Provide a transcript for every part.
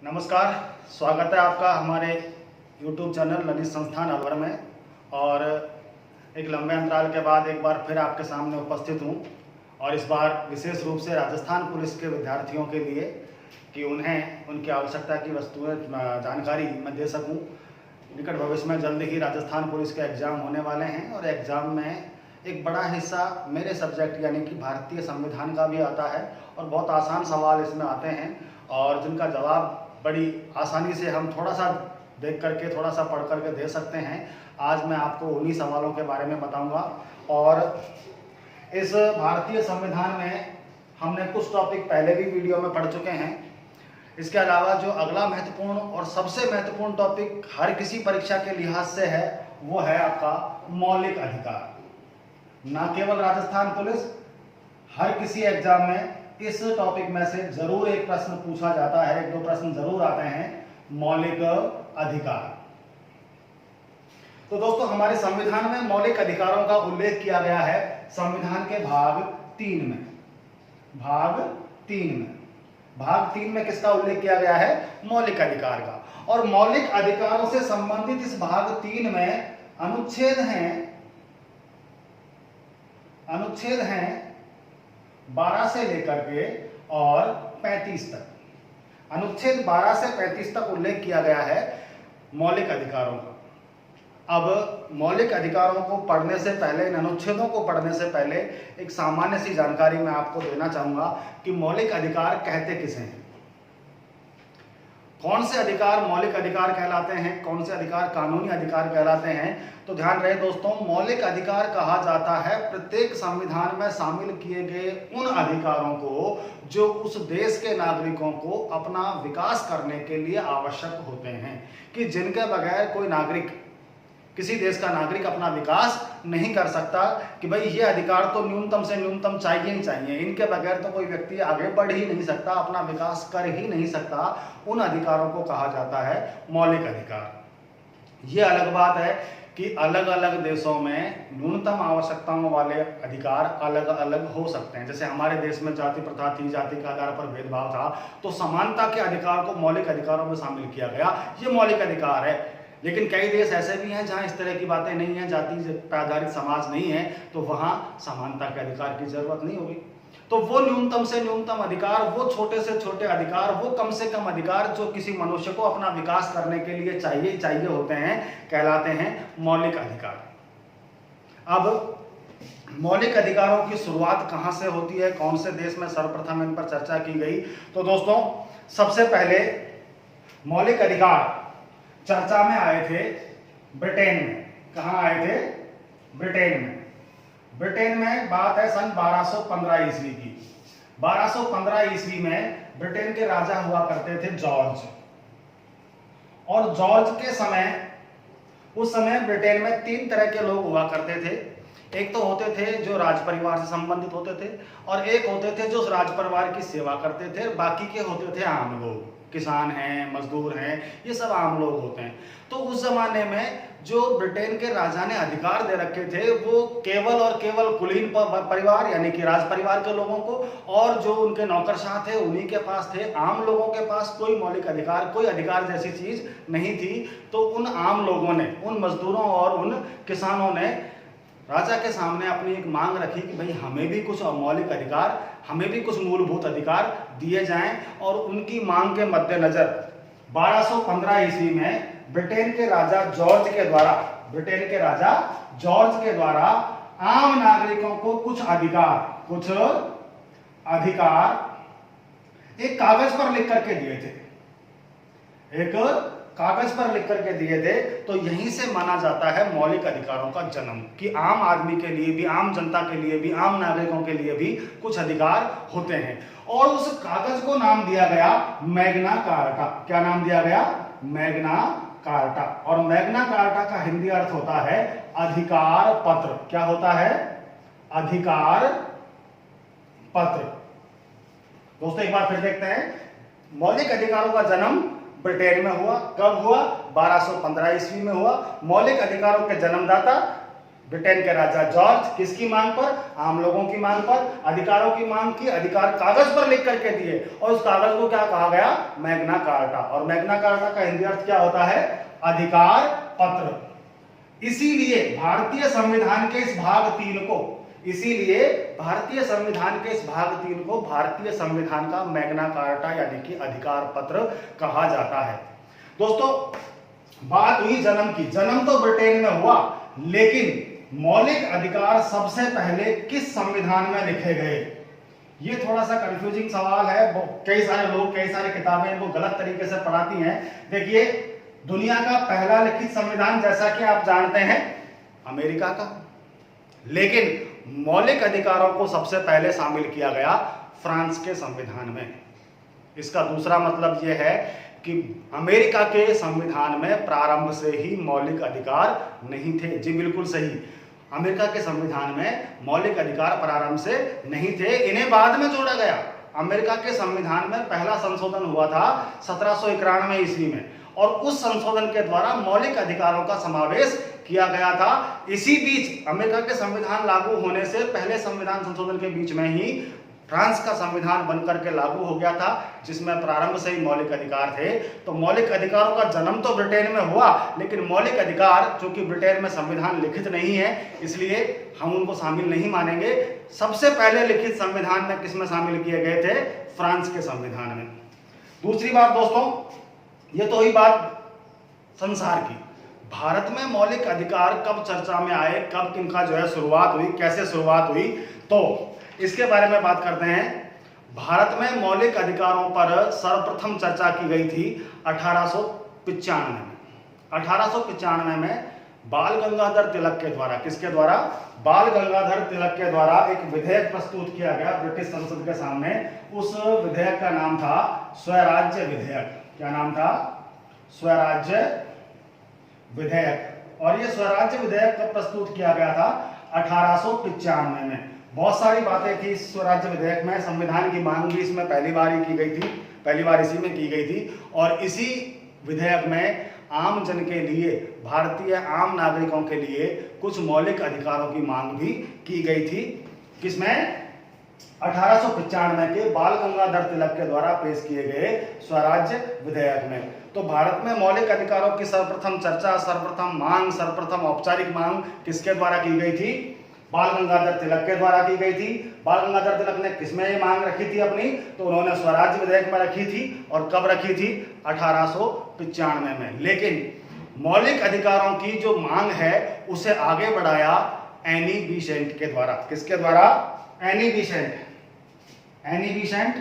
नमस्कार, स्वागत है आपका हमारे YouTube चैनल ललित संस्थान अलवर में। और एक लंबे अंतराल के बाद एक बार फिर आपके सामने उपस्थित हूँ और इस बार विशेष रूप से राजस्थान पुलिस के विद्यार्थियों के लिए कि उन्हें उनकी आवश्यकता की वस्तुएं जानकारी मैं दे सकूँ। निकट भविष्य में जल्द ही राजस्थान पुलिस के एग्ज़ाम होने वाले हैं और एग्ज़ाम में एक बड़ा हिस्सा मेरे सब्जेक्ट यानी कि भारतीय संविधान का भी आता है और बहुत आसान सवाल इसमें आते हैं और जिनका जवाब बड़ी आसानी से हम थोड़ा सा देख करके थोड़ा सा पढ़ करके दे सकते हैं। आज मैं आपको उन्हीं सवालों के बारे में बताऊंगा। और इस भारतीय संविधान में हमने कुछ टॉपिक पहले भी वीडियो में पढ़ चुके हैं। इसके अलावा जो अगला महत्वपूर्ण और सबसे महत्वपूर्ण टॉपिक हर किसी परीक्षा के लिहाज से है वो है आपका मौलिक अधिकार। ना केवल राजस्थान पुलिस, हर किसी एग्जाम में इस टॉपिक में से जरूर एक प्रश्न पूछा जाता है, एक दो प्रश्न जरूर आते हैं, मौलिक अधिकार। तो दोस्तों हमारे संविधान में मौलिक अधिकारों का उल्लेख किया गया है संविधान के भाग 3 में। भाग 3 में किसका उल्लेख किया गया है? मौलिक अधिकार का। और मौलिक अधिकारों से संबंधित इस भाग 3 में अनुच्छेद हैं 12 से लेकर के और 35 तक। अनुच्छेद 12 से 35 तक उल्लेख किया गया है मौलिक अधिकारों का। अब मौलिक अधिकारों को पढ़ने से पहले, इन अनुच्छेदों को पढ़ने से पहले एक सामान्य सी जानकारी मैं आपको देना चाहूंगा कि मौलिक अधिकार कहते किसे हैं, कौन से अधिकार मौलिक अधिकार कहलाते हैं, कौन से अधिकार कानूनी अधिकार कहलाते हैं। तो ध्यान रहे दोस्तों, मौलिक अधिकार कहा जाता है प्रत्येक संविधान में शामिल किए गए उन अधिकारों को जो उस देश के नागरिकों को अपना विकास करने के लिए आवश्यक होते हैं, कि जिनके बगैर कोई नागरिक, किसी देश का नागरिक अपना विकास नहीं कर सकता। कि भाई ये अधिकार तो न्यूनतम से न्यूनतम चाहिए ही चाहिए, इनके बगैर तो कोई व्यक्ति आगे बढ़ ही नहीं सकता, अपना विकास कर ही नहीं सकता। उन अधिकारों को कहा जाता है मौलिक अधिकार। ये अलग बात है कि अलग अलग देशों में न्यूनतम आवश्यकताओं वाले अधिकार अलग अलग हो सकते हैं। जैसे हमारे देश में जाति प्रथा थी, जाति के आधार पर भेदभाव था, तो समानता के अधिकार को मौलिक अधिकारों में शामिल किया गया, ये मौलिक अधिकार है। लेकिन कई देश ऐसे भी हैं जहां इस तरह की बातें नहीं हैं, जाति पर आधारित समाज नहीं है, तो वहां समानता के अधिकार की जरूरत नहीं होगी। तो वो न्यूनतम से न्यूनतम अधिकार, वो छोटे से छोटे अधिकार, वो कम से कम अधिकार जो किसी मनुष्य को अपना विकास करने के लिए चाहिए होते हैं, कहलाते हैं मौलिक अधिकार। अब मौलिक अधिकारों की शुरुआत कहां से होती है, कौन से देश में सर्वप्रथम इन पर चर्चा की गई? तो दोस्तों सबसे पहले मौलिक अधिकार चर्चा में आए थे ब्रिटेन में। कहां आए थे? ब्रिटेन में। ब्रिटेन में बात है सन 1215 ईस्वी की। 1215 ईस्वी में ब्रिटेन के राजा हुआ करते थे जॉर्ज। और जॉर्ज के समय, उस समय ब्रिटेन में 3 तरह के लोग हुआ करते थे। एक तो होते थे जो राज परिवार से संबंधित होते थे, और एक होते थे जो राज परिवार की सेवा करते थे, बाकी के होते थे आम लोग, किसान हैं, मजदूर हैं, ये सब आम लोग होते हैं। तो उस जमाने में जो ब्रिटेन के राजा ने अधिकार दे रखे थे वो केवल और केवल कुलीन परिवार यानी कि राज परिवार के लोगों को, और जो उनके नौकरशाह थे उन्हीं के पास थे। आम लोगों के पास कोई मौलिक अधिकार, कोई अधिकार जैसी चीज नहीं थी। तो उन आम लोगों ने, उन मजदूरों और उन किसानों ने राजा के सामने अपनी एक मांग रखी कि भाई हमें भी कुछ मौलिक अधिकार, हमें भी कुछ मूलभूत अधिकार दिए जाएं। और उनकी मांग के मद्देनजर 1215 ईस्वी में ब्रिटेन के राजा जॉर्ज के द्वारा आम नागरिकों को कुछ अधिकार एक कागज पर लिख करके दिए थे। तो यहीं से माना जाता है मौलिक अधिकारों का जन्म, कि आम आदमी के लिए भी, आम जनता के लिए भी, आम नागरिकों के लिए भी कुछ अधिकार होते हैं। और उस कागज को नाम दिया गया मैग्ना कार्टा। क्या नाम दिया गया? Magna carta. और मैग्ना कार्टा का हिंदी अर्थ होता है अधिकार पत्र। क्या होता है? अधिकार पत्र। दोस्तों एक बार फिर देखते हैं, मौलिक अधिकारों का जन्म ब्रिटेन में हुआ। कब हुआ? 1215 ईस्वी में हुआ। मौलिक अधिकारों के जन्मदाता ब्रिटेन के राजा जॉर्ज किसकी मांग पर? आम लोगों की मांग पर अधिकारों की मांग की, अधिकार कागज पर लिख करके दिए और उस कागज को क्या कहा गया? Magna carta. और मैग्ना कार्टा का हिंदी अर्थ क्या होता है? अधिकार पत्र। इसीलिए भारतीय संविधान के इस भाग 3 को भारतीय संविधान का मैग्ना कार्टा यानी कि अधिकार पत्र कहा जाता है। दोस्तों बात हुई जन्म की। जन्म तो ब्रिटेन में हुआ, लेकिन मौलिक अधिकार सबसे पहले किस संविधान में लिखे गए? ये थोड़ा सा कंफ्यूजिंग सवाल है। कई सारे लोग, कई सारी किताबें इनको गलत तरीके से पढ़ाती हैं। देखिए, दुनिया का पहला लिखित संविधान जैसा कि आप जानते हैं अमेरिका का, लेकिन मौलिक अधिकारों को सबसे पहले शामिल किया गया फ्रांस के संविधान में। इसका दूसरा मतलब यह है कि अमेरिका के संविधान में प्रारंभ से ही मौलिक अधिकार नहीं थे। जी बिल्कुल सही, अमेरिका के संविधान में मौलिक अधिकार प्रारंभ से नहीं थे, इन्हें बाद में जोड़ा गया। अमेरिका के संविधान में पहला संशोधन हुआ था 1791 ईस्वी में, और उस संशोधन के द्वारा मौलिक अधिकारों का समावेश किया गया था। इसी बीच अमेरिका के संविधान लागू होने से पहले संविधान संशोधन के बीच में ही फ्रांस का संविधान बनकर के लागू हो गया था, जिसमें प्रारंभ से ही मौलिक अधिकार थे। तो मौलिक अधिकारों का जन्म तो ब्रिटेन में हुआ, लेकिन मौलिक अधिकार चूंकि ब्रिटेन में संविधान लिखित नहीं है, इसलिए हम उनको शामिल नहीं मानेंगे। सबसे पहले लिखित संविधान में किसमें शामिल किए गए थे? फ्रांस के संविधान में। दूसरी बात दोस्तों, ये तो हुई बात संसार की। भारत में मौलिक अधिकार कब चर्चा में आए, कब इनका जो है शुरुआत हुई, कैसे शुरुआत हुई, तो इसके बारे में बात करते हैं। भारत में मौलिक अधिकारों पर सर्वप्रथम चर्चा की गई थी 1895 में। 1895 में बाल गंगाधर तिलक के द्वारा, किसके द्वारा? बाल गंगाधर तिलक के द्वारा एक विधेयक प्रस्तुत किया गया ब्रिटिश संसद के सामने। उस विधेयक का नाम था स्वराज्य विधेयक। क्या नाम था? स्वराज्य विधेयक। और ये स्वराज्य विधेयक कब प्रस्तुत किया गया था? 1895 में। बहुत सारी बातें थी स्वराज्य विधेयक में। संविधान की मांग भी इसमें पहली बार ही की गई थी, पहली बार इसी में की गई थी। और इसी विधेयक में आम जन के लिए, भारतीय आम नागरिकों के लिए कुछ मौलिक अधिकारों की मांग भी की गई थी। किसमें? 1895 के बाल गंगाधर तिलक के द्वारा पेश किए गए स्वराज्य विधेयक में। तो भारत में मौलिक अधिकारों की सर्वप्रथम चर्चा, सर्वप्रथम मांग, सर्वप्रथम औपचारिक मांग किसके द्वारा की गई थी? बाल गंगाधर तिलक के द्वारा की गई थी। बाल गंगाधर तिलक ने किसमें ये मांग रखी थी अपनी? तो उन्होंने स्वराज्य विधेयक में रखी थी। और कब रखी थी? 1895 में। लेकिन मौलिक अधिकारों की जो मांग है उसे आगे बढ़ाया एनी बीसेंट के द्वारा। किसके द्वारा? Any Besant. Any Besant,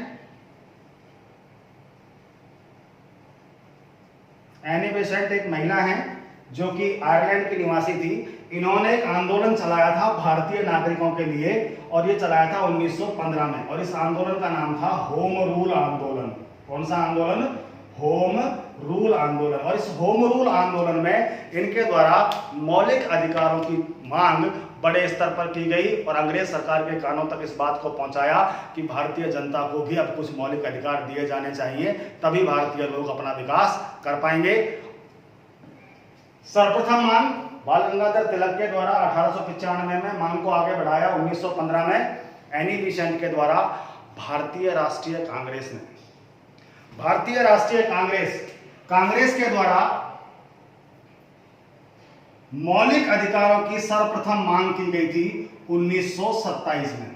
any Besant एक महिला है जो कि आयरलैंड की निवासी थी। इन्होंने एक आंदोलन चलाया था भारतीय नागरिकों के लिए, और ये चलाया था 1915 में। और इस आंदोलन का नाम था होम रूल आंदोलन। कौन सा आंदोलन? होम रूल आंदोलन। और इस होम रूल आंदोलन में इनके द्वारा मौलिक अधिकारों की मांग बड़े स्तर पर की गई, और अंग्रेज सरकार के कानों तक इस बात को पहुंचाया कि भारतीय जनता को भी अब कुछ मौलिक अधिकार दिए जाने चाहिए, तभी भारतीय लोग अपना विकास कर पाएंगे। सर्वप्रथम मांग बाल गंगाधर तिलक के द्वारा 1895 में, मांग को आगे बढ़ाया 1915 में एनी बीसेंट के द्वारा भारतीय राष्ट्रीय कांग्रेस ने। भारतीय राष्ट्रीय कांग्रेस के द्वारा मौलिक अधिकारों की सर्वप्रथम मांग की गई थी 1927 में।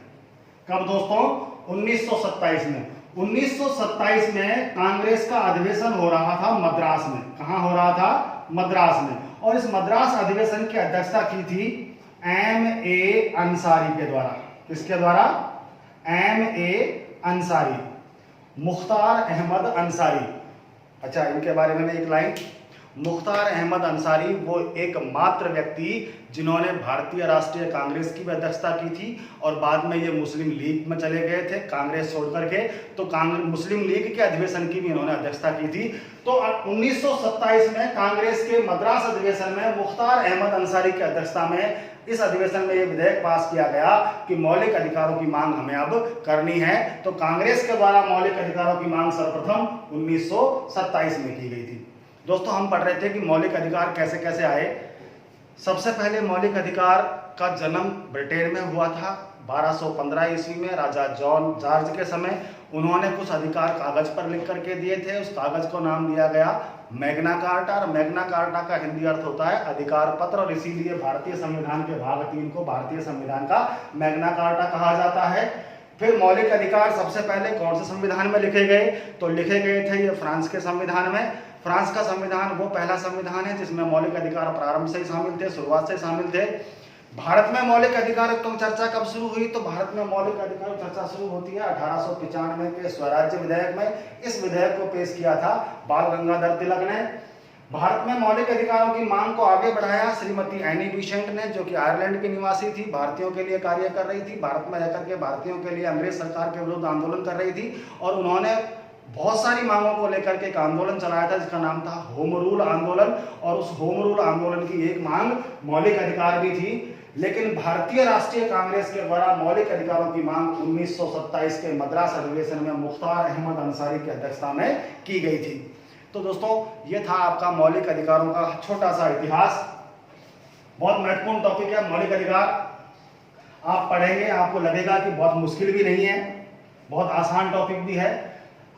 कब दोस्तों? 1927 में। 1927 में कांग्रेस का अधिवेशन हो रहा था मद्रास में। कहां हो रहा था? मद्रास में। और इस मद्रास अधिवेशन की अध्यक्षता की थी M.A. अंसारी के द्वारा। किसके द्वारा? M.A. अंसारी, मुख्तार अहमद अंसारी। अच्छा, इनके बारे में एक लाइन। मुख्तार अहमद अंसारी वो एकमात्र व्यक्ति जिन्होंने भारतीय राष्ट्रीय कांग्रेस की भी अध्यक्षता की थी, और बाद में ये मुस्लिम लीग में चले गए थे कांग्रेस छोड़ करके। तो मुस्लिम लीग के अधिवेशन की भी इन्होंने अध्यक्षता की थी। तो 1927 में कांग्रेस के मद्रास अधिवेशन में मुख्तार अहमद अंसारी की अध्यक्षता में इस अधिवेशन में यह विधेयक पास किया गया कि मौलिक अधिकारों की मांग हमें अब करनी है। तो कांग्रेस के द्वारा मौलिक अधिकारों की मांग सर्वप्रथम 1927 में की गई थी। दोस्तों हम पढ़ रहे थे कि मौलिक अधिकार कैसे कैसे आए। सबसे पहले मौलिक अधिकार का जन्म ब्रिटेन में हुआ था 1215 ईस्वी में, राजा जॉर्ज के समय। उन्होंने कुछ अधिकार कागज पर लिख करके दिए थे। उस कागज को नाम दिया गया मैग्ना कार्टा, और मैग्ना कार्टा का हिंदी अर्थ होता है अधिकार पत्र, और इसीलिए भारतीय संविधान के भाग 3 को भारतीय संविधान का मैग्ना कार्टा कहा जाता है। फिर मौलिक अधिकार सबसे पहले कौन से संविधान में लिखे गए? तो लिखे गए थे ये फ्रांस के संविधान में। फ्रांस का संविधान वो पहला संविधान है जिसमें मौलिक अधिकार प्रारंभ से ही शामिल थे, शुरुआत से शामिल थे। भारत में मौलिक अधिकार की चर्चा कब शुरू हुई? तो भारत में मौलिक अधिकार की चर्चा शुरू होती है 1895 के स्वराज्य विधेयक में। इस विधेयक को पेश किया था बाल गंगाधर तिलक ने। भारत में मौलिक अधिकारों की मांग को आगे बढ़ाया श्रीमती एनी बिसेंट ने, जो कि आयरलैंड की निवासी थी, भारतीयों के लिए कार्य कर रही थी, भारत में रहकर के भारतीयों के लिए अंग्रेज सरकार के विरुद्ध आंदोलन कर रही थी। और उन्होंने बहुत सारी मांगों को लेकर के एक आंदोलन चलाया था जिसका नाम था होम रूल आंदोलन, और उस होम रूल आंदोलन की एक मांग मौलिक अधिकार भी थी। लेकिन भारतीय राष्ट्रीय कांग्रेस के द्वारा मौलिक अधिकारों की मांग 1927 के मद्रास अधिवेशन में मुख्तार अहमद अंसारी की अध्यक्षता में की गई थी। तो दोस्तों, ये था आपका मौलिक अधिकारों का छोटा सा इतिहास। बहुत महत्वपूर्ण टॉपिक है मौलिक अधिकार। आप पढ़ेंगे आपको लगेगा कि बहुत मुश्किल भी नहीं है, बहुत आसान टॉपिक भी है।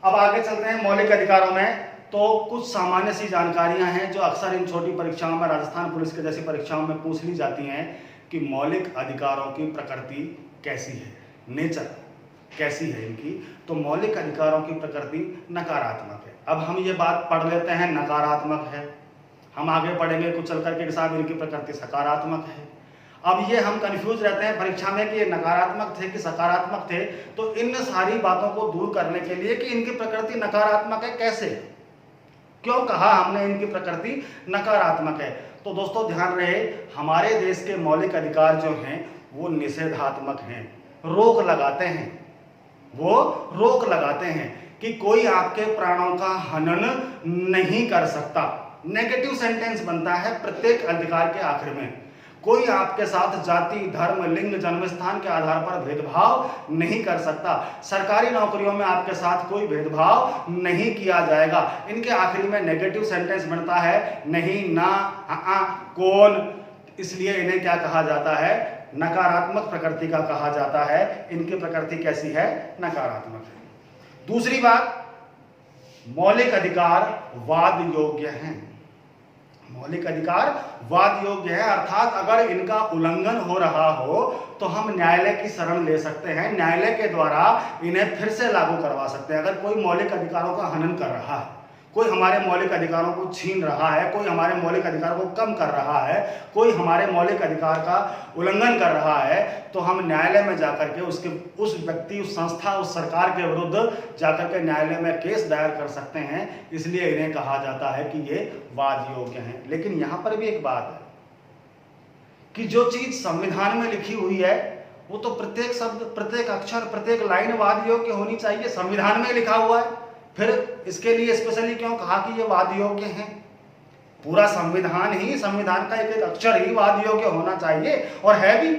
अब आगे चलते हैं मौलिक अधिकारों में। तो कुछ सामान्य सी जानकारियां हैं जो अक्सर इन छोटी परीक्षाओं में, राजस्थान पुलिस के जैसी परीक्षाओं में पूछ ली जाती हैं कि मौलिक अधिकारों की प्रकृति कैसी है, नेचर कैसी है इनकी। तो मौलिक अधिकारों की प्रकृति नकारात्मक है। अब हम ये बात पढ़ लेते हैं नकारात्मक है, हम आगे पढ़ेंगे कुछ चल करके साहब इनकी प्रकृति सकारात्मक है। अब ये हम कंफ्यूज रहते हैं परीक्षा में कि ये नकारात्मक थे कि सकारात्मक थे। तो इन सारी बातों को दूर करने के लिए कि इनकी प्रकृति नकारात्मक है, कैसे, क्यों कहा हमने इनकी प्रकृति नकारात्मक है? तो दोस्तों ध्यान रहे, हमारे देश के मौलिक अधिकार जो हैं वो निषेधात्मक हैं, रोक लगाते हैं, वो रोक लगाते हैं कि कोई आपके प्राणों का हनन नहीं कर सकता। नेगेटिव सेंटेंस बनता है प्रत्येक अधिकार के आखिर में। कोई आपके साथ जाति, धर्म, लिंग, जन्मस्थान के आधार पर भेदभाव नहीं कर सकता। सरकारी नौकरियों में आपके साथ कोई भेदभाव नहीं किया जाएगा। इनके आखिरी में नेगेटिव सेंटेंस बनता है नहीं, ना, कौन। इसलिए इन्हें क्या कहा जाता है? नकारात्मक प्रकृति का कहा जाता है। इनकी प्रकृति कैसी है? नकारात्मक है। दूसरी बात, मौलिक अधिकार वाद योग्य हैं। मौलिक अधिकार वाद योग्य है, अर्थात अगर इनका उल्लंघन हो रहा हो तो हम न्यायालय की शरण ले सकते हैं, न्यायालय के द्वारा इन्हें फिर से लागू करवा सकते हैं। अगर कोई मौलिक अधिकारों का हनन कर रहा है, कोई हमारे मौलिक अधिकारों को छीन रहा है, कोई हमारे मौलिक अधिकार को कम कर रहा है, कोई हमारे मौलिक अधिकार का उल्लंघन कर रहा है, तो हम न्यायालय में जाकर के उस व्यक्ति, उस संस्था, उस सरकार के विरुद्ध जाकर के न्यायालय में केस दायर कर सकते हैं। इसलिए इन्हें कहा जाता है कि ये वाद योग्य हैं। लेकिन यहां पर भी एक बात है कि जो चीज संविधान में लिखी हुई है वो तो प्रत्येक शब्द, प्रत्येक अक्षर, प्रत्येक लाइन वाद योग्य होनी चाहिए। संविधान में लिखा हुआ है, फिर इसके लिए स्पेशली क्यों कहा कि ये वाद योग्य हैं? पूरा संविधान ही, संविधान का एक एक अक्षर ही वाद योग्य होना चाहिए, और है भी।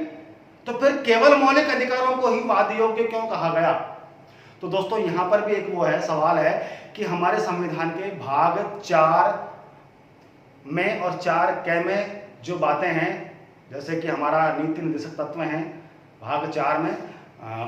तो फिर केवल मौलिक अधिकारों को ही वाद योग्य क्यों कहा गया? तो दोस्तों यहां पर भी एक वो है, सवाल है कि हमारे संविधान के भाग 4 में और 4 में जो बातें हैं, जैसे कि हमारा नीति निर्देशक तत्व हैं भाग 4 में,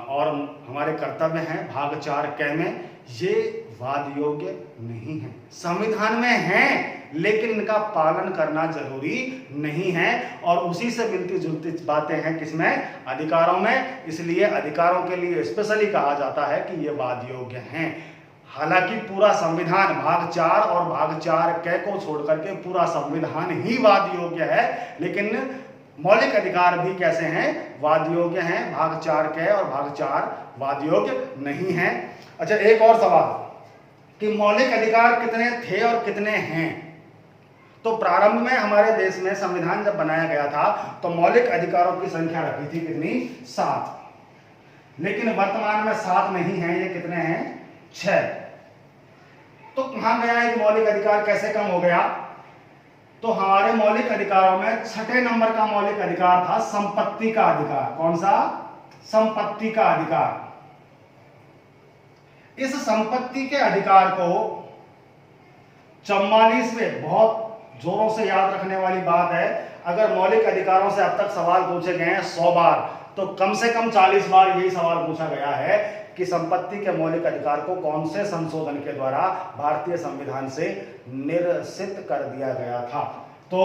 और हमारे कर्तव्य हैं भाग 4 में, ये वाद योग्य नहीं है। संविधान में हैं लेकिन इनका पालन करना जरूरी नहीं है, और उसी से मिलती जुलती बातें हैं किसमें? अधिकारों में। इसलिए अधिकारों के लिए स्पेशली कहा जाता है कि ये वाद योग्य हैं। हालांकि पूरा संविधान भाग 4 और भाग 4 को छोड़ करके पूरा संविधान ही वाद योग्य है, लेकिन मौलिक अधिकार भी कैसे हैं? वाद योग्य हैं। भाग 4 और भाग 4 वाद योग्य नहीं है। अच्छा, एक और सवाल कि मौलिक अधिकार कितने थे और कितने हैं? तो प्रारंभ में हमारे देश में संविधान जब बनाया गया था तो मौलिक अधिकारों की संख्या रखी थी कितनी? 7। लेकिन वर्तमान में 7 नहीं है, ये कितने हैं? 6। तो कहां गया एक मौलिक अधिकार, कैसे कम हो गया? तो हमारे मौलिक अधिकारों में 6 नंबर का मौलिक अधिकार था संपत्ति का अधिकार। कौन सा? संपत्ति का अधिकार। इस संपत्ति के अधिकार को 44वें, बहुत जोरों से याद रखने वाली बात है, अगर मौलिक अधिकारों से अब तक सवाल पूछे गए हैं 100 बार, तो कम से कम 40 बार यही सवाल पूछा गया है कि संपत्ति के मौलिक अधिकार को कौन से संशोधन के द्वारा भारतीय संविधान से निरसित कर दिया गया था। तो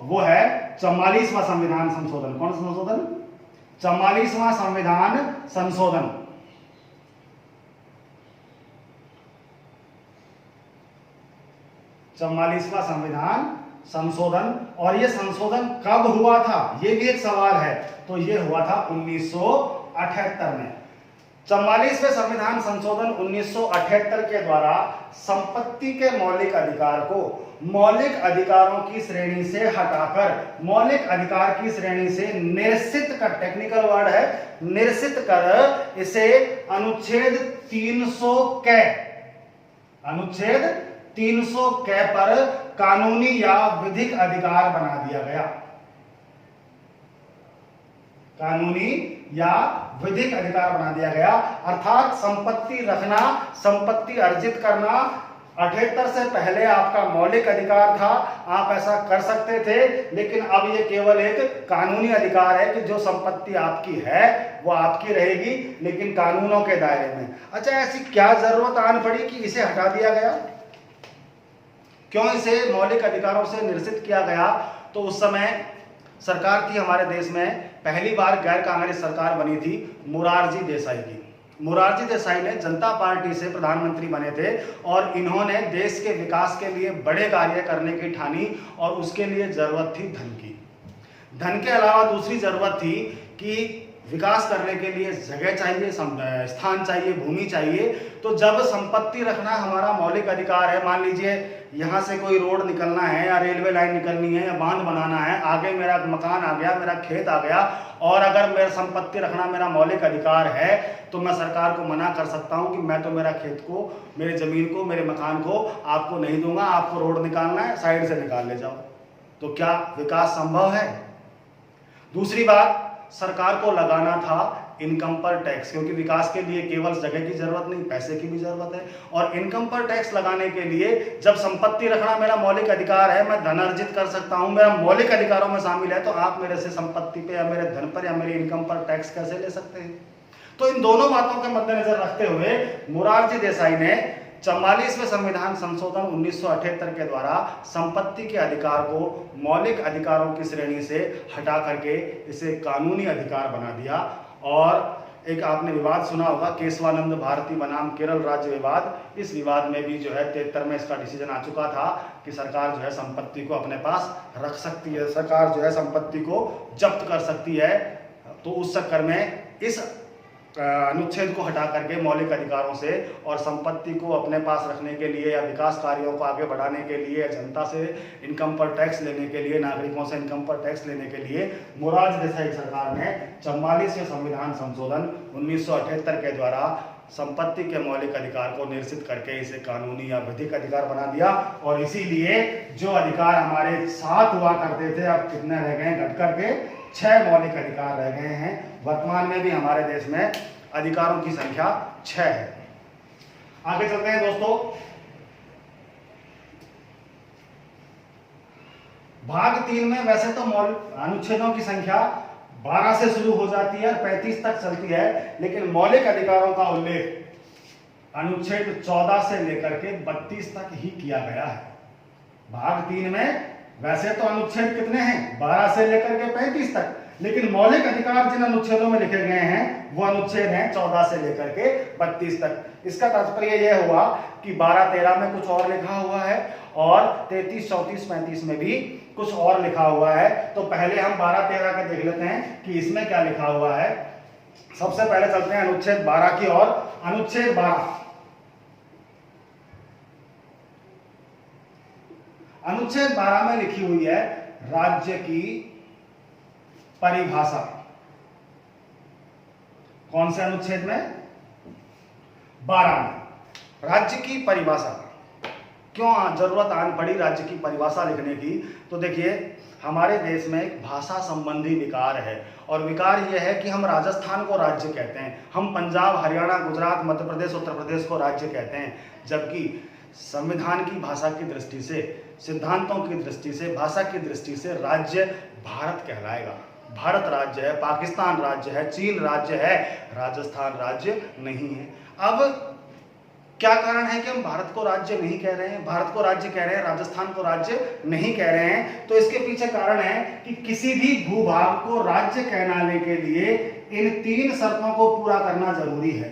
वो है 44वां संविधान संशोधन। कौन सा संशोधन? 44वां संविधान संशोधन। 44वां संविधान संशोधन। और ये संशोधन कब हुआ था, ये भी एक सवाल है। तो ये हुआ था 1978 में। 44वें संविधान संशोधन 1978 के द्वारा संपत्ति के मौलिक अधिकार को मौलिक अधिकारों की श्रेणी से हटाकर मौलिक अधिकार की श्रेणी से निरसित कर, टेक्निकल वर्ड है, निरसित कर इसे अनुच्छेद 300 कै पर कानूनी या विधिक अधिकार बना दिया गया। कानूनी या विधिक अधिकार बना दिया गया, अर्थात संपत्ति रखना, संपत्ति अर्जित करना 78 से पहले आपका मौलिक अधिकार था, आप ऐसा कर सकते थे, लेकिन अब ये केवल एक कानूनी अधिकार है कि जो संपत्ति आपकी है वो आपकी रहेगी, लेकिन कानूनों के दायरे में। अच्छा, ऐसी क्या जरूरत आन पड़ी कि इसे हटा दिया गया? क्यों इसे मौलिक अधिकारों से निरसित किया गया? तो उस समय सरकार थी हमारे देश में, पहली बार गैर कांग्रेस सरकार बनी थी मोरारजी देसाई की। मोरारजी देसाई ने जनता पार्टी से प्रधानमंत्री बने थे और इन्होंने देश के विकास के लिए बड़े कार्य करने की ठानी, और उसके लिए जरूरत थी धन की। धन के अलावा दूसरी जरूरत थी कि विकास करने के लिए जगह चाहिए, स्थान चाहिए, भूमि चाहिए। तो जब संपत्ति रखना हमारा मौलिक अधिकार है, मान लीजिए यहाँ से कोई रोड निकलना है या रेलवे लाइन निकलनी है या बांध बनाना है, आगे मेरा मकान आ गया, मेरा खेत आ गया, और अगर मेरा संपत्ति रखना मेरा मौलिक अधिकार है, तो मैं सरकार को मना कर सकता हूँ कि मैं तो मेरा खेत को, मेरी जमीन को, मेरे मकान को आपको नहीं दूंगा, आपको रोड निकालना है, साइड से निकाल ले जाओ। तो क्या विकास संभव है? दूसरी बात, सरकार को लगाना था इनकम पर टैक्स, क्योंकि विकास के लिए केवल जगह की जरूरत नहीं, पैसे की भी जरूरत है। और इनकम पर टैक्स लगाने के लिए, जब संपत्ति रखना मेरा मौलिक अधिकार है, मैं धन अर्जित कर सकता हूं, मेरा मौलिक अधिकारों में शामिल है, तो आप मेरे से संपत्ति पे या मेरे धन पर या मेरी इनकम पर टैक्स कैसे ले सकते हैं? तो इन दोनों बातों के मद्देनजर रखते हुए मोरारजी देसाई ने 44वें संविधान संशोधन 1978 के द्वारा संपत्ति के अधिकार को मौलिक अधिकारों की श्रेणी से हटा करके इसे कानूनी अधिकार बना दिया। और एक आपने विवाद सुना होगा, केशवानंद भारती बनाम केरल राज्य विवाद। इस विवाद में भी जो है 73 में इसका डिसीजन आ चुका था कि सरकार जो है संपत्ति को अपने पास रख सकती है, सरकार जो है संपत्ति को जब्त कर सकती है। तो उस चक्कर में इस अनुच्छेद को हटा करके मौलिक अधिकारों से और संपत्ति को अपने पास रखने के लिए या विकास कार्यों को आगे बढ़ाने के लिए या जनता से इनकम पर टैक्स लेने के लिए, नागरिकों से इनकम पर टैक्स लेने के लिए मोरारजी देसाई सरकार ने 44वें संविधान संशोधन 1978 के द्वारा संपत्ति के मौलिक अधिकार को निरसित करके इसे कानूनी या विधिक अधिकार बना दिया। और इसीलिए जो अधिकार हमारे 7 हुआ करते थे, अब कितने रह गए? घट करके 6 मौलिक अधिकार रह गए हैं। वर्तमान में भी हमारे देश में अधिकारों की संख्या 6 है। आगे चलते हैं दोस्तों। भाग 3 में वैसे तो अनुच्छेदों की संख्या 12 से शुरू हो जाती है और 35 तक चलती है, लेकिन मौलिक अधिकारों का उल्लेख अनुच्छेद 14 से लेकर के 32 तक ही किया गया है। भाग 3 में वैसे तो अनुच्छेद कितने हैं? 12 से लेकर के 35 तक, लेकिन मौलिक अधिकार जिन अनुच्छेदों में लिखे गए हैं वो अनुच्छेद हैं 14 से लेकर के 32 तक। इसका तात्पर्य यह हुआ कि 12-13 में कुछ और लिखा हुआ है और 33, 34, 35 में भी कुछ और लिखा हुआ है। तो पहले हम 12-13 का देख लेते हैं कि इसमें क्या लिखा हुआ है। सबसे पहले चलते हैं अनुच्छेद 12 की ओर। अनुच्छेद 12, अनुच्छेद 12 में लिखी हुई है राज्य की परिभाषा। कौन से अनुच्छेद में? 12 में। राज्य की परिभाषा क्यों जरूरत आन पड़ी राज्य की परिभाषा लिखने की? तो देखिए, हमारे देश में एक भाषा संबंधी विकार है, और विकार यह है कि हम राजस्थान को राज्य कहते हैं, हम पंजाब, हरियाणा, गुजरात, मध्य प्रदेश, उत्तर प्रदेश को राज्य कहते हैं, जबकि संविधान की भाषा की दृष्टि से, सिद्धांतों की दृष्टि से, भाषा की दृष्टि से राज्य भारत कहलाएगा। भारत राज्य है, पाकिस्तान राज्य है, चीन राज्य है, राजस्थान राज्य नहीं है। अब क्या कारण है कि हम भारत को राज्य नहीं कह रहे हैं, भारत को राज्य कह रहे हैं, राजस्थान को राज्य नहीं कह रहे हैं? तो इसके पीछे कारण है कि किसी भी भूभाग को राज्य कहलाने के लिए इन 3 शर्तों को पूरा करना जरूरी है।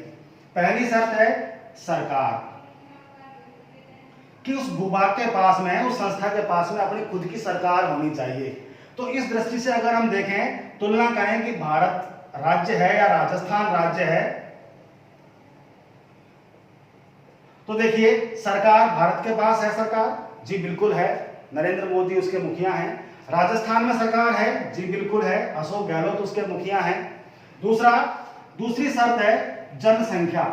पहली शर्त है सरकार, कि उस भूभाग के पास में, उस संस्था के पास में अपनी खुद की सरकार होनी चाहिए। तो इस दृष्टि से अगर हम देखें, तुलना करें कि भारत राज्य है या राजस्थान राज्य है, तो देखिए सरकार भारत के पास है, सरकार जी बिल्कुल है, नरेंद्र मोदी उसके मुखिया हैं। राजस्थान में सरकार है जी बिल्कुल है, अशोक गहलोत उसके मुखिया हैं। दूसरी शर्त है जनसंख्या,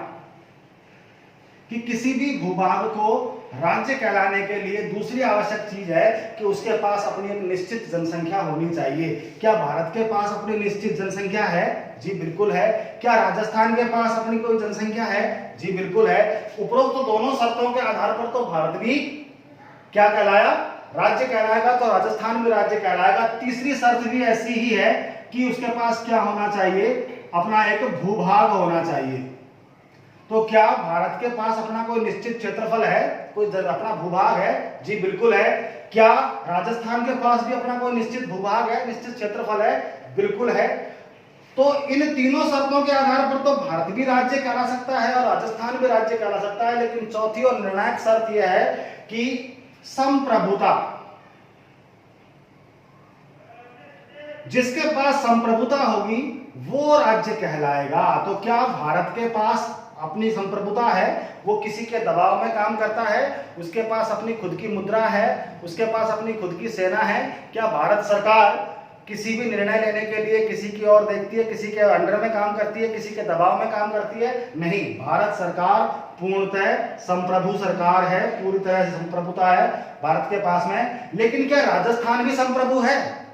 कि किसी भी भूभाग को राज्य कहलाने के लिए दूसरी आवश्यक चीज है कि उसके पास अपनी एक निश्चित जनसंख्या होनी चाहिए। क्या भारत के पास अपनी निश्चित जनसंख्या है? जी बिल्कुल है। क्या राजस्थान के पास अपनी कोई जनसंख्या है? जी बिल्कुल है। उपरोक्त तो दोनों शर्तों के आधार पर तो भारत भी क्या कहलाया? राज्य कहलाएगा, तो राजस्थान भी राज्य कहलाएगा। तीसरी शर्त भी ऐसी ही है कि उसके पास क्या होना चाहिए? अपना एक भूभाग होना चाहिए। तो क्या भारत के पास अपना कोई निश्चित क्षेत्रफल है, कोई अपना भूभाग है? जी बिल्कुल है। क्या राजस्थान के पास भी अपना कोई निश्चित भूभाग है, निश्चित क्षेत्रफल है? बिल्कुल है। तो इन तीनों शर्तों के आधार पर तो भारत भी राज्य कहला सकता है और राजस्थान भी राज्य कहला सकता है। लेकिन चौथी और निर्णायक शर्त यह है कि संप्रभुता, जिसके पास संप्रभुता होगी वो राज्य कहलाएगा। तो क्या भारत के पास अपनी संप्रभुता है? वो किसी के दबाव में काम करता है, उसके पास अपनी खुद की मुद्रा है, उसके पास अपनी खुद की सेना है? क्या भारत सरकार किसी भी निर्णय लेने के लिए किसी की ओर देखती है, किसी के अंडर में काम करती है, किसी के दबाव में काम करती है? नहीं, भारत सरकार पूर्णतः संप्रभु सरकार है, पूरी तरह से संप्रभुता है भारत के पास में। लेकिन क्या राजस्थान भी संप्रभु है?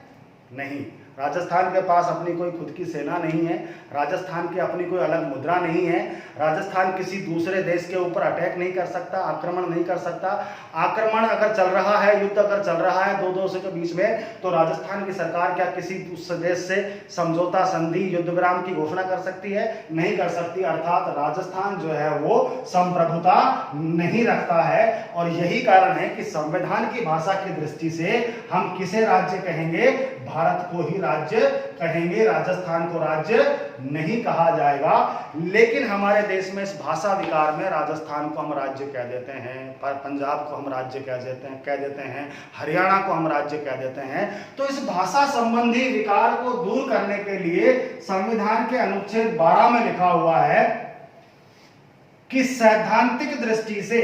नहीं, राजस्थान के पास अपनी कोई खुद की सेना नहीं है, राजस्थान की अपनी कोई अलग मुद्रा नहीं है, राजस्थान किसी दूसरे देश के ऊपर अटैक नहीं कर सकता, आक्रमण नहीं कर सकता। आक्रमण अगर चल रहा है, युद्ध अगर चल रहा है दो देशों के बीच में, तो राजस्थान की सरकार क्या किसी उस देश से समझौता, संधि, युद्ध विराम की घोषणा कर सकती है? नहीं कर सकती। अर्थात राजस्थान जो है वो संप्रभुता नहीं रखता है। और यही कारण है कि संविधान की भाषा की दृष्टि से हम किसे राज्य कहेंगे? भारत को ही राज्य कहेंगे, राजस्थान को राज्य नहीं कहा जाएगा। लेकिन हमारे देश में इस भाषा विकार में राजस्थान को हम राज्य कह देते हैं, पंजाब को हम राज्य कह देते हैं, हरियाणा को हम राज्य कह देते हैं। तो इस भाषा संबंधी विकार को दूर करने के लिए संविधान के अनुच्छेद 12 में लिखा हुआ है कि सैद्धांतिक दृष्टि से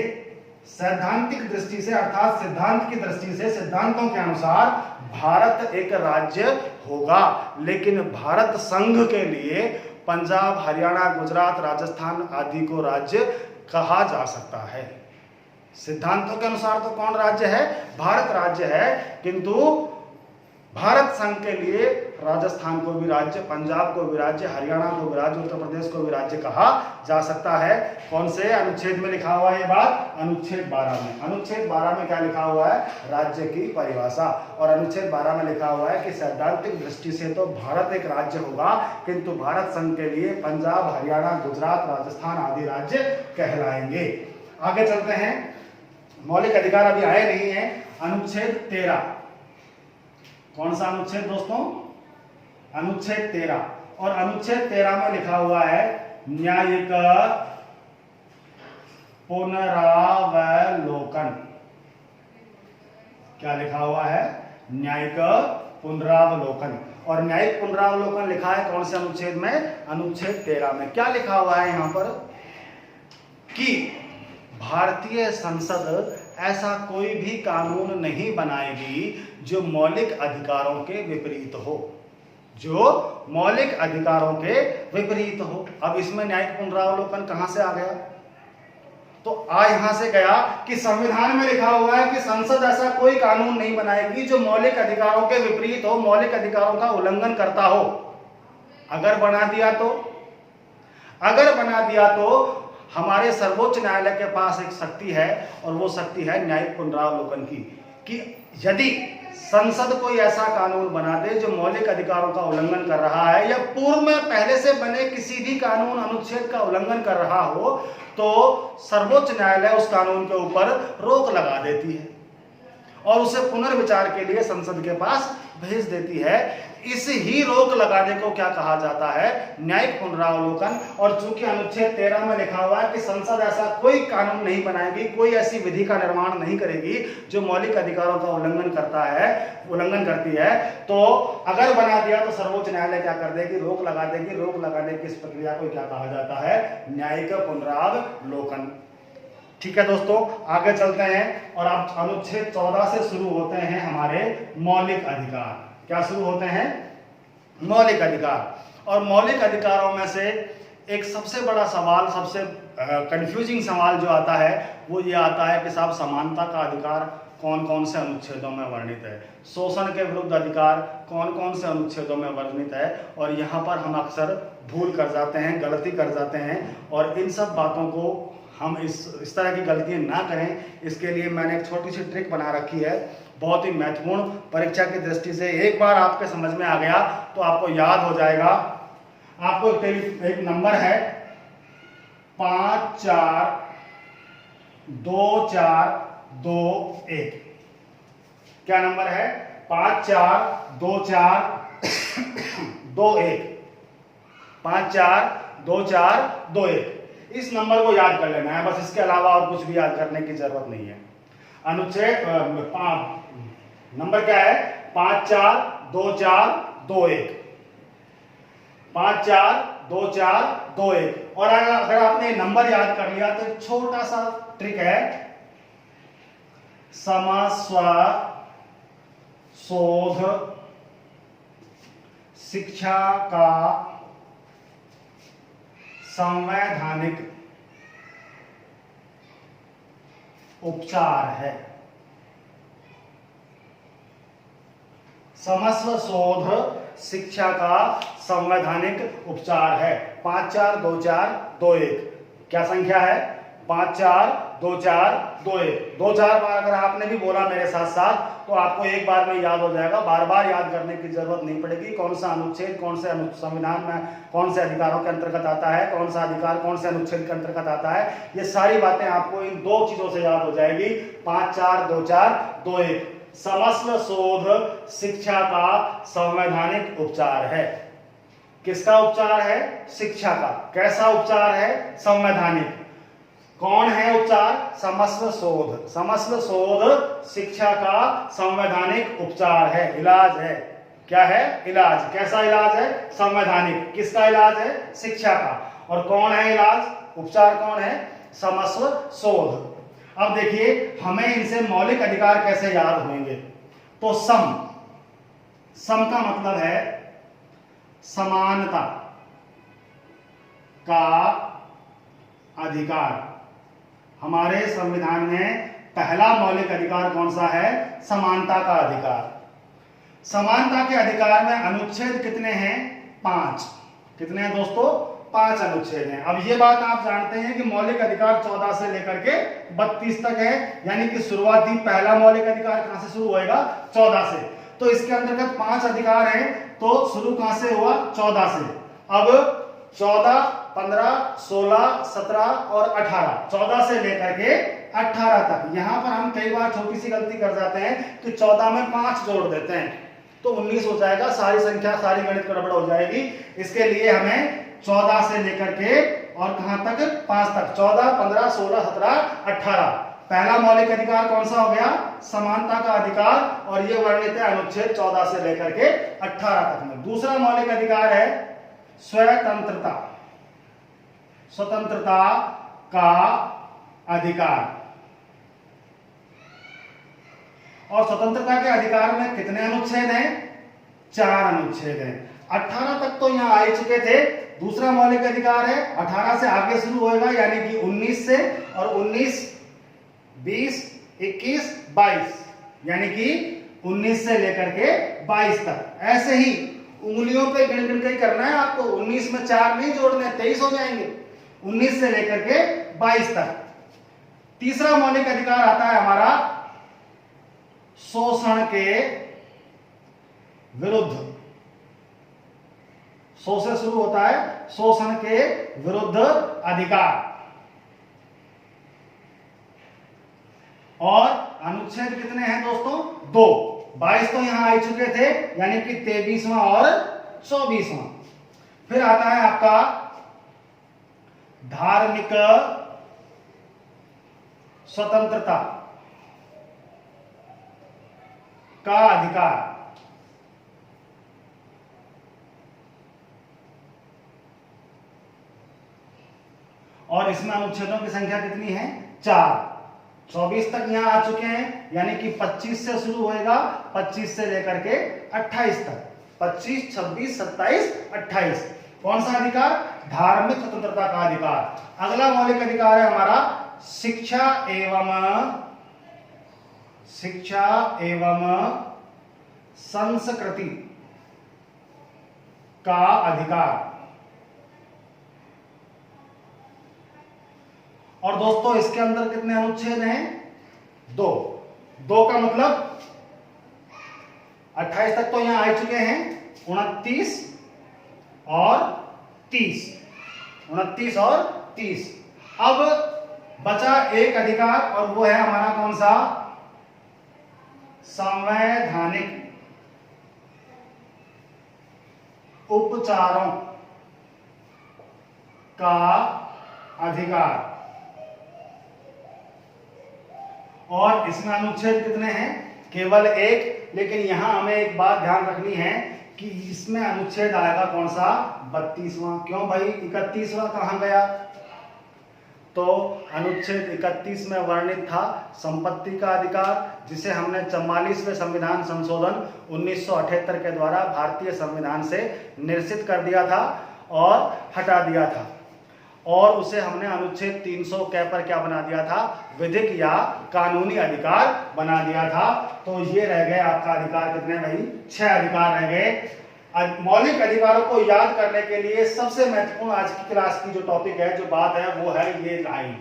अर्थात सिद्धांत की दृष्टि से, सिद्धांतों के अनुसार भारत एक राज्य होगा। लेकिन भारत संघ के लिए पंजाब, हरियाणा, गुजरात, राजस्थान आदि को राज्य कहा जा सकता है। सिद्धांतों के अनुसार तो कौन राज्य है? भारत राज्य है। किंतु भारत संघ के लिए राजस्थान को भी राज्य, पंजाब को भी राज्य, हरियाणा को भी राज्य, उत्तर प्रदेश को भी राज्य कहा जा सकता है। कौन से अनुच्छेद में लिखा हुआ है ये बात? अनुच्छेद 12 में। अनुच्छेद 12 में क्या लिखा हुआ है? राज्य की परिभाषा। और अनुच्छेद 12 में लिखा हुआ है कि सैद्धांतिक दृष्टि से तो भारत एक राज्य होगा, किंतु भारत संघ के लिए पंजाब, हरियाणा, गुजरात, राजस्थान आदि राज्य कहलाएंगे। आगे चलते हैं। मौलिक अधिकार अभी आए नहीं है। अनुच्छेद 13, कौन सा अनुच्छेद दोस्तों? अनुच्छेद 13। और अनुच्छेद 13 में लिखा हुआ है न्यायिक पुनरावलोकन। क्या लिखा हुआ है? न्यायिक पुनरावलोकन। और न्यायिक पुनरावलोकन लिखा है कौन से अनुच्छेद में? अनुच्छेद 13 में। क्या लिखा हुआ है यहां पर? कि भारतीय संसद ऐसा कोई भी कानून नहीं बनाएगी जो मौलिक अधिकारों के विपरीत हो, जो मौलिक अधिकारों के विपरीत हो। अब इसमें न्यायिक पुनरावलोकन कहां से आ गया? तो यहां से गया कि संविधान में लिखा हुआ है कि संसद ऐसा कोई कानून नहीं बनाएगी जो मौलिक अधिकारों के विपरीत हो, मौलिक अधिकारों का उल्लंघन करता हो। अगर बना दिया तो हमारे सर्वोच्च न्यायालय के पास एक शक्ति है और वो शक्ति है न्यायिक पुनरावलोकन की, कि यदि संसद कोई ऐसा कानून बना दे जो मौलिक अधिकारों का उल्लंघन कर रहा है या पूर्व में पहले से बने किसी भी कानून अनुच्छेद का उल्लंघन कर रहा हो, तो सर्वोच्च न्यायालय उस कानून के ऊपर रोक लगा देती है और उसे पुनर्विचार के लिए संसद के पास भेज देती है। इस ही रोक लगाने को क्या कहा जाता है? न्यायिक पुनरावलोकन। और चूंकि अनुच्छेद 13 में लिखा हुआ है कि संसद ऐसा कोई कानून नहीं बनाएगी, कोई ऐसी विधि का निर्माण नहीं करेगी जो मौलिक अधिकारों का उल्लंघन करती है, तो अगर बना दिया तो सर्वोच्च न्यायालय क्या कर देगी? रोक लगा देगी। रोक लगाने की इस प्रक्रिया को क्या कहा जाता है? न्यायिक पुनरावलोकन। ठीक है दोस्तों, आगे चलते हैं और अब अनुच्छेद 14 से शुरू होते हैं हमारे मौलिक अधिकार। क्या शुरू होते हैं? मौलिक अधिकार। और मौलिक अधिकारों में से एक सबसे बड़ा सवाल, सबसे कंफ्यूजिंग सवाल जो आता है वो ये आता है कि साहब समानता का अधिकार कौन कौन से अनुच्छेदों में वर्णित है, शोषण के विरुद्ध अधिकार कौन कौन से अनुच्छेदों में वर्णित है। और यहाँ पर हम अक्सर भूल कर जाते हैं, गलती कर जाते हैं, और इन सब बातों को हम इस तरह की गलतियां ना करें, इसके लिए मैंने एक छोटी सी ट्रिक बना रखी है, बहुत ही महत्वपूर्ण परीक्षा की दृष्टि से। एक बार आपके समझ में आ गया तो आपको याद हो जाएगा। आपको एक नंबर है 542421। क्या नंबर है? 542421। 542421। इस नंबर को याद कर लेना है बस, इसके अलावा और कुछ भी याद करने की जरूरत नहीं है। अनुच्छेद नंबर क्या है? 542421। 542421। और अगर आपने नंबर याद कर लिया तो एक छोटा सा ट्रिक है, क्षमस्व शोध शिक्षा का संवैधानिक उपचार है। क्षमस्व शोध शिक्षा का संवैधानिक उपचार है। 542421। क्या संख्या है? 542421। 2-4 बार अगर आपने भी बोला मेरे साथ साथ तो आपको एक बार में याद हो जाएगा, बार बार याद करने की जरूरत नहीं पड़ेगी। कौन सा अनुच्छेद कौन से संविधान में कौन से अधिकारों के अंतर्गत आता है, कौन सा अधिकार कौन से अनुच्छेद के अंतर्गत आता है, ये सारी बातें आपको इन दो चीजों से याद हो जाएगी। 542421 क्षमस्व शोध शिक्षा का संवैधानिक उपचार है। किसका उपचार है? शिक्षा का। कैसा उपचार है? संवैधानिक। कौन है उपचार? क्षमस्व शोध। क्षमस्व शोध शिक्षा का संवैधानिक उपचार है, इलाज है। क्या है? इलाज। कैसा इलाज है? संवैधानिक। किसका इलाज है? शिक्षा का। और कौन है इलाज? उपचार कौन है? क्षमस्व शोध। अब देखिए हमें इनसे मौलिक अधिकार कैसे याद होंगे? तो सम का मतलब है समानता का अधिकार। हमारे संविधान में पहला मौलिक अधिकार कौन सा है? समानता का अधिकार। समानता के अधिकार में अनुच्छेद कितने हैं? 5। कितने हैं दोस्तों? 5 अनुच्छेद हैं। अब ये बात आप जानते हैं कि मौलिक अधिकार 14 से लेकर के 32 तक है, यानी कि शुरुआती पहला मौलिक अधिकार कहां से शुरू होएगा? 14 से। तो इसके अंतर्गत 5 अधिकार हैं, तो शुरू कहां से हुआ? 14 से। अब 14, 15, 16, 17 और 18, 14 से लेकर के 18 तक। यहां पर हम कई बार छोटी सी गलती कर जाते हैं कि 14 में 5 जोड़ देते हैं तो 19 हो जाएगा, सारी संख्या सारी गणित गड़बड़ हो जाएगी। इसके लिए हमें 14 से लेकर के और कहां तक? 5 तक। 14, 15, 16, 17, 18। पहला मौलिक अधिकार कौन सा हो गया? समानता का अधिकार, और ये वर्णित है अनुच्छेद 14 से लेकर के 18 तक में। दूसरा मौलिक अधिकार है स्वतंत्रता। स्वतंत्रता का अधिकार। और स्वतंत्रता के अधिकार में कितने अनुच्छेद हैं? 4 अनुच्छेद हैं। 18 तक तो यहां आ चुके थे। दूसरा मौलिक अधिकार है 18 से आगे शुरू होएगा, यानी कि 19 से, और 19, 20, 21, 22, यानी कि 19 से लेकर के 22 तक। ऐसे ही उंगलियों पे गिन गिन के करना है आपको। 19 में 4 नहीं जोड़ने, 23 हो जाएंगे। 19 से लेकर के 22 तक। तीसरा मौलिक अधिकार आता है हमारा शोषण के विरुद्ध। शो से शुरू होता है, शोषण के विरुद्ध अधिकार। और अनुच्छेद कितने हैं दोस्तों? 2। 22 तो यहां आ चुके थे, यानी कि 23वां और 24वां। फिर आता है आपका धार्मिक स्वतंत्रता का अधिकार। और इसमें अनुच्छेदों की संख्या कितनी है? 4। 24 तक यहां आ चुके हैं, यानी कि 25 से शुरू होएगा, 25 से लेकर के 28 तक। 25, 26, 27, 28। कौन सा अधिकार? धार्मिक स्वतंत्रता का अधिकार। अगला मौलिक अधिकार है हमारा शिक्षा एवं संस्कृति का अधिकार। और दोस्तों इसके अंदर कितने अनुच्छेद हैं? 2। 2 का मतलब 28 तक तो यहां आ चुके हैं, 29 और 30। 29 और 30। अब बचा एक अधिकार, और वो है हमारा कौन सा? संवैधानिक उपचारों का अधिकार। और इसमें अनुच्छेद कितने हैं? केवल 1। लेकिन यहां हमें एक बात ध्यान रखनी है कि इसमें अनुच्छेद आएगा कौन सा? 32वां। क्यों भाई 31वां कहां गया? तो अनुच्छेद 31 में वर्णित था संपत्ति का अधिकार, जिसे हमने 44वें संविधान संशोधन 1978 के द्वारा भारतीय संविधान से निरसित कर दिया था और हटा दिया था। और उसे हमने अनुच्छेद 300 के पर क्या बना दिया था? विधिक या कानूनी अधिकार बना दिया था। तो ये रह गए आपका अधिकार कितने भाई? 6 अधिकार रह गए। मौलिक अधिकारों को याद करने के लिए सबसे महत्वपूर्ण आज की क्लास की जो टॉपिक है, जो बात है, वो है ये लाइन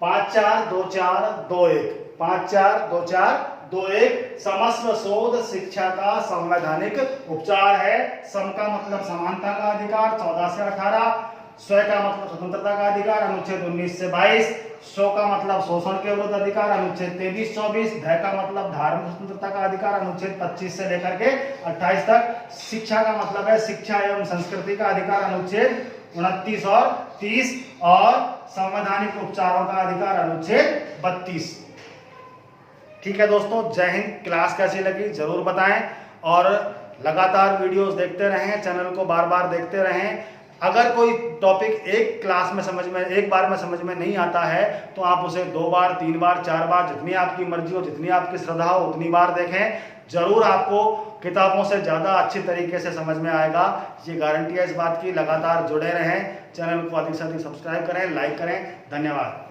5-4-2-4-2-1। 5-4-2-4-2-1 समस्व शोध शिक्षा का संवैधानिक उपचार है। सम का मतलब समानता का अधिकार 14 से 18, स्व का मतलब स्वतंत्रता का अधिकार अनुच्छेद 19 से 22, शो का मतलब शोषण के विरुद्ध अधिकार अनुच्छेद 23-24, ध का मतलब धार्मिक स्वतंत्रता का अधिकार अनुच्छेद 25 से लेकर के 28 तक, शिक्षा का मतलब है शिक्षा एवं संस्कृति का अधिकार अनुच्छेद 29 और 30, और संवैधानिक उपचारों का अधिकार अनुच्छेद 32। ठीक है दोस्तों, जय हिंद। क्लास कैसी लगी जरूर बताएं, और लगातार वीडियोस देखते रहें, चैनल को बार बार देखते रहें। अगर कोई टॉपिक एक बार में समझ में नहीं आता है, तो आप उसे 2 बार, 3 बार, 4 बार, जितनी आपकी मर्जी हो, जितनी आपकी श्रद्धा हो, उतनी बार देखें। जरूर आपको किताबों से ज़्यादा अच्छी तरीके से समझ में आएगा, ये गारंटी है इस बात की। लगातार जुड़े रहें, चैनल को अधिक से अधिक सब्सक्राइब करें, लाइक करें। धन्यवाद।